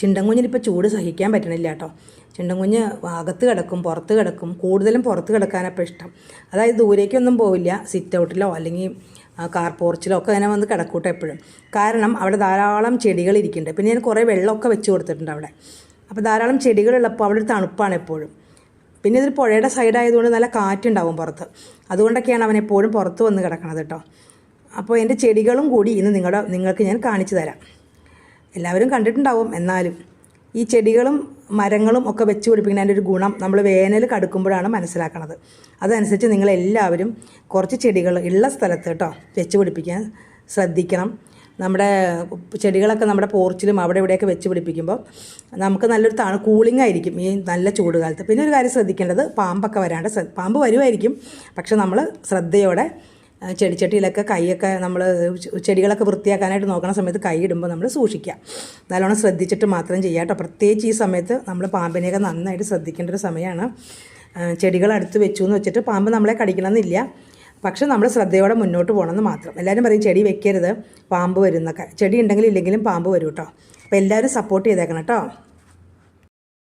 ചിണ്ടൻകുഞ്ഞിനിപ്പോൾ ചൂട് സഹിക്കാൻ പറ്റണില്ല കേട്ടോ. ചിണ്ടൻകുഞ്ഞ് അകത്ത് കിടക്കും, പുറത്ത് കിടക്കും. കൂടുതലും പുറത്ത് കിടക്കാനപ്പോൾ ഇഷ്ടം. അതായത് ദൂരേക്കൊന്നും പോവില്ല, സിറ്റ് ഔട്ടിലോ അല്ലെങ്കിൽ കാർ പോർച്ചിലോ ഒക്കെ അങ്ങനെ വന്ന് കിടക്കൂട്ടോ എപ്പോഴും. കാരണം അവിടെ ധാരാളം ചെടികൾ ഇരിക്കുന്നുണ്ട്. പിന്നെ ഞാൻ കുറേ വെള്ളമൊക്കെ വെച്ച് കൊടുത്തിട്ടുണ്ട് അവിടെ. അപ്പോൾ ധാരാളം ചെടികളുള്ളപ്പോൾ അവിടെ ഒരു തണുപ്പാണ് എപ്പോഴും. പിന്നെ ഇതൊരു പുഴയുടെ സൈഡായതുകൊണ്ട് നല്ല കാറ്റുണ്ടാവും പുറത്ത്. അതുകൊണ്ടൊക്കെയാണ് അവൻ എപ്പോഴും പുറത്ത് വന്ന് കിടക്കണത് കേട്ടോ. അപ്പോൾ എൻ്റെ ചെടികളും കൂടി ഇന്ന് നിങ്ങൾക്ക് ഞാൻ കാണിച്ചു തരാം. എല്ലാവരും കണ്ടിട്ടുണ്ടാവും. എന്നാലും ഈ ചെടികളും മരങ്ങളും ഒക്കെ വെച്ച് പിടിപ്പിക്കുന്നതിൻ്റെ ഒരു ഗുണം നമ്മൾ വേനൽ കടുക്കുമ്പോഴാണ് മനസ്സിലാക്കണത്. അതനുസരിച്ച് നിങ്ങളെല്ലാവരും കുറച്ച് ചെടികൾ ഉള്ള സ്ഥലത്ത് കേട്ടോ വെച്ച് പിടിപ്പിക്കാൻ ശ്രദ്ധിക്കണം. നമ്മുടെ ചെടികളൊക്കെ നമ്മുടെ പോർച്ചിലും അവിടെ ഇവിടെയൊക്കെ വെച്ച് പിടിപ്പിക്കുമ്പോൾ നമുക്ക് നല്ലൊരു കൂളിംഗ് ആയിരിക്കും ഈ നല്ല ചൂട് കാലത്ത്. പിന്നെ ഒരു കാര്യം ശ്രദ്ധിക്കേണ്ടത്, പാമ്പൊക്കെ വരാണ്ട് പാമ്പ് വരുമായിരിക്കും, പക്ഷെ നമ്മൾ ശ്രദ്ധയോടെ ചെടിച്ചട്ടിയിലൊക്കെ കൈയൊക്കെ നമ്മൾ ചെടികളൊക്കെ വൃത്തിയാക്കാനായിട്ട് നോക്കുന്ന സമയത്ത് കൈ ഇടുമ്പോൾ നമ്മൾ സൂക്ഷിക്കുക. നല്ലോണം ശ്രദ്ധിച്ചിട്ട് മാത്രം ചെയ്യുക കേട്ടോ. പ്രത്യേകിച്ച് ഈ സമയത്ത് നമ്മൾ പാമ്പിനെയൊക്കെ നന്നായിട്ട് ശ്രദ്ധിക്കേണ്ട ഒരു സമയമാണ്. ചെടികൾ അടുത്ത് വെച്ചു എന്ന് വെച്ചിട്ട് പാമ്പ് നമ്മളെ കടിക്കണമെന്നില്ല, പക്ഷെ നമ്മൾ ശ്രദ്ധയോടെ മുന്നോട്ട് പോകണമെന്ന് മാത്രം. എല്ലാവരും പറയും ചെടി വെക്കരുത്, പാമ്പ് വരുന്നൊക്കെ. ചെടി ഉണ്ടെങ്കിലും ഇല്ലെങ്കിലും പാമ്പ് വരും കേട്ടോ. അപ്പോൾ എല്ലാവരും സപ്പോർട്ട് ചെയ്തേക്കണം കേട്ടോ.